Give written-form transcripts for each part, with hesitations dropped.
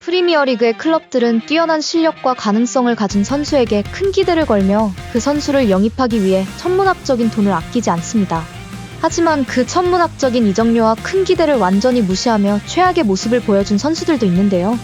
프리미어리그의 클럽들은 뛰어난 실력과 가능성을 가진 선수에게 큰 기대를 걸며 그 선수를 영입하기 위해 천문학적인 돈을 아끼지 않습니다. 하지만 그 천문학적인 이적료와 큰 기대를 완전히 무시하며 최악의 모습을 보여준 선수들도 있는데요.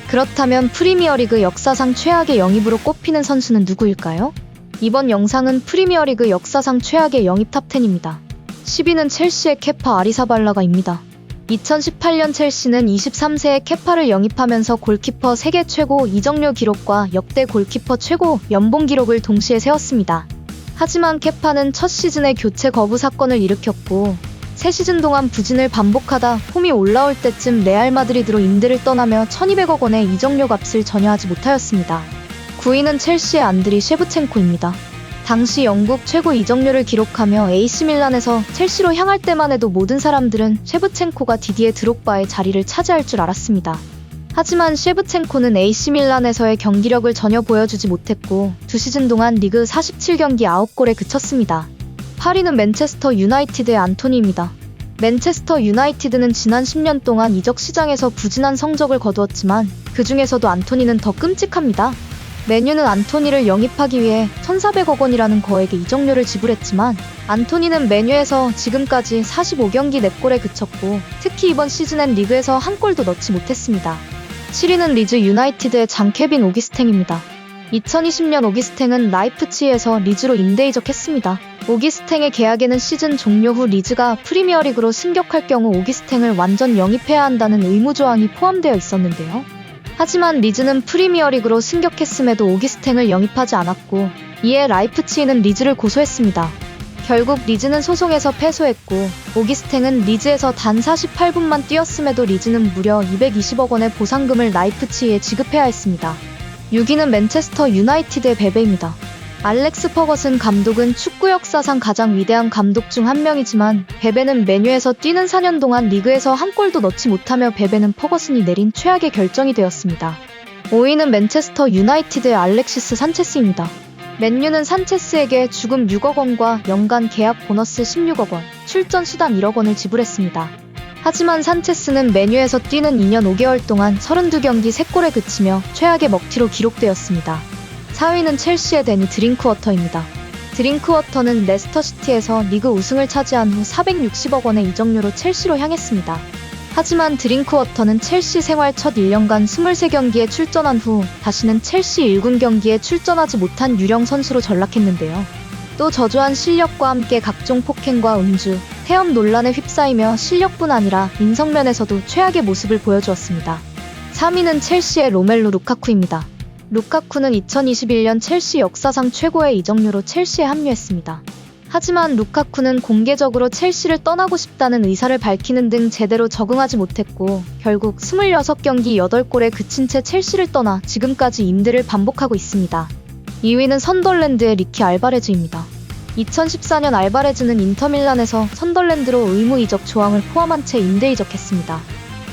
그렇다면 프리미어리그 역사상 최악의 영입으로 꼽히는 선수는 누구일까요? 이번 영상은 프리미어리그 역사상 최악의 영입 탑10입니다. 10위는 첼시의 케파 아리사발라가입니다. 2018년 첼시는 23세의 케파를 영입하면서 골키퍼 세계 최고 이적료 기록과 역대 골키퍼 최고 연봉 기록을 동시에 세웠습니다. 하지만 케파는 첫 시즌에 교체 거부 사건을 일으켰고 새 시즌 동안 부진을 반복하다 폼이 올라올 때쯤 레알 마드리드로 임대를 떠나며 1200억 원의 이적료 값을 전혀 하지 못하였습니다. 9위는 첼시의 안드리 셰브첸코입니다. 당시 영국 최고 이적료를 기록하며 AC 밀란에서 첼시로 향할 때만 해도 모든 사람들은 셰브첸코가 디디에 드록바의 자리를 차지할 줄 알았습니다. 하지만 셰브첸코는 AC 밀란에서의 경기력을 전혀 보여주지 못했고 2시즌 동안 리그 47경기 9골에 그쳤습니다. 8위는 맨체스터 유나이티드의 안토니입니다. 맨체스터 유나이티드는 지난 10년 동안 이적 시장에서 부진한 성적을 거두었지만 그 중에서도 안토니는 더 끔찍합니다. 맨유는 안토니를 영입하기 위해 1,400억 원이라는 거액의 이적료를 지불했지만 안토니는 맨유에서 지금까지 45경기 4골에 그쳤고 특히 이번 시즌엔 리그에서 한 골도 넣지 못했습니다. 7위는 리즈 유나이티드의 장케빈 오기스탱입니다. 2020년 오기스탱은 라이프치히에서 리즈로 임대 이적했습니다. 오기스탱의 계약에는 시즌 종료 후 리즈가 프리미어리그로 승격할 경우 오기스탱을 완전 영입해야 한다는 의무 조항이 포함되어 있었는데요. 하지만 리즈는 프리미어리그로 승격했음에도 오기스탱을 영입하지 않았고 이에 라이프치히는 리즈를 고소했습니다. 결국 리즈는 소송에서 패소했고 오기스탱은 리즈에서 단 48분만 뛰었음에도 리즈는 무려 220억 원의 보상금을 라이프치히에 지급해야 했습니다. 6위는 맨체스터 유나이티드의 베베입니다. 알렉스 퍼거슨 감독은 축구 역사상 가장 위대한 감독 중 한 명이지만 베베는 맨유에서 뛰는 4년 동안 리그에서 한 골도 넣지 못하며 베베는 퍼거슨이 내린 최악의 결정이 되었습니다. 5위는 맨체스터 유나이티드의 알렉시스 산체스입니다. 맨유는 산체스에게 죽음 6억 원과 연간 계약 보너스 16억 원, 출전 수당 1억 원을 지불했습니다. 하지만 산체스는 맨유에서 뛰는 2년 5개월 동안 32경기 3골에 그치며 최악의 먹튀로 기록되었습니다. 4위는 첼시의 데니 드링크워터입니다. 드링크워터는 레스터시티에서 리그 우승을 차지한 후 460억 원의 이적료로 첼시로 향했습니다. 하지만 드링크워터는 첼시 생활 첫 1년간 23경기에 출전한 후 다시는 첼시 1군 경기에 출전하지 못한 유령 선수로 전락했는데요. 또 저조한 실력과 함께 각종 폭행과 음주, 태염 논란에 휩싸이며 실력뿐 아니라 인성면에서도 최악의 모습을 보여주었습니다. 3위는 첼시의 로멜루 루카쿠입니다. 루카쿠는 2021년 첼시 역사상 최고의 이적료로 첼시에 합류했습니다. 하지만 루카쿠는 공개적으로 첼시를 떠나고 싶다는 의사를 밝히는 등 제대로 적응하지 못했고 결국 26경기 8골에 그친 채 첼시를 떠나 지금까지 임대를 반복하고 있습니다. 2위는 선덜랜드의 리키 알바레즈입니다. 2014년 알바레즈는 인터밀란에서 선덜랜드로 의무 이적 조항을 포함한 채 임대 이적했습니다.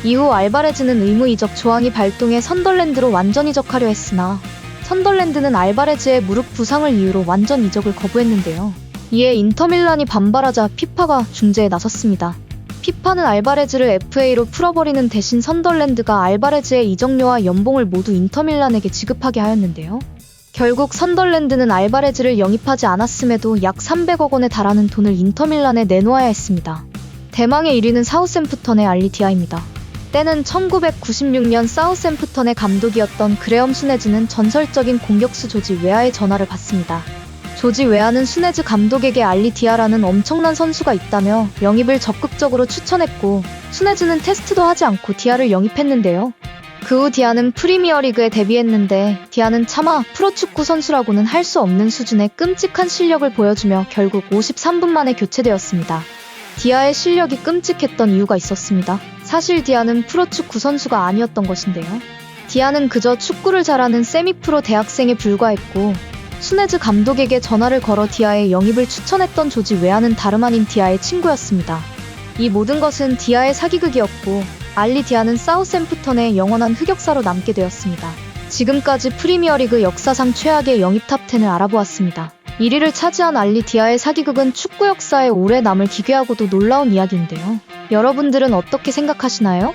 이후 알바레즈는 의무 이적 조항이 발동해 선덜랜드로 완전 이적하려 했으나 선덜랜드는 알바레즈의 무릎 부상을 이유로 완전 이적을 거부했는데요. 이에 인터밀란이 반발하자 피파가 중재에 나섰습니다. 피파는 알바레즈를 FA로 풀어버리는 대신 선덜랜드가 알바레즈의 이적료와 연봉을 모두 인터밀란에게 지급하게 하였는데요. 결국 선덜랜드는 알바레즈를 영입하지 않았음에도 약 300억 원에 달하는 돈을 인터밀란에 내놓아야 했습니다. 대망의 1위는 사우샘프턴의 알리 디아입니다. 때는 1996년 사우샘프턴의 감독이었던 그레엄 수네즈는 전설적인 공격수 조지 웨아의 전화를 받습니다. 조지 웨아는 수네즈 감독에게 알리 디아라는 엄청난 선수가 있다며 영입을 적극적으로 추천했고 수네즈는 테스트도 하지 않고 디아를 영입했는데요. 그 후 디아는 프리미어리그에 데뷔했는데 디아는 차마 프로축구 선수라고는 할 수 없는 수준의 끔찍한 실력을 보여주며 결국 53분 만에 교체되었습니다. 디아의 실력이 끔찍했던 이유가 있었습니다. 사실 디아는 프로축구 선수가 아니었던 것인데요. 디아는 그저 축구를 잘하는 세미프로 대학생에 불과했고 수네즈 감독에게 전화를 걸어 디아의 영입을 추천했던 조지 웨아는 다름 아닌 디아의 친구였습니다. 이 모든 것은 디아의 사기극이었고 알리 디아는 사우샘프턴의 영원한 흑역사로 남게 되었습니다. 지금까지 프리미어리그 역사상 최악의 영입 탑10을 알아보았습니다. 1위를 차지한 알리 디아의 사기극은 축구 역사에 오래 남을 기괴하고도 놀라운 이야기인데요. 여러분들은 어떻게 생각하시나요?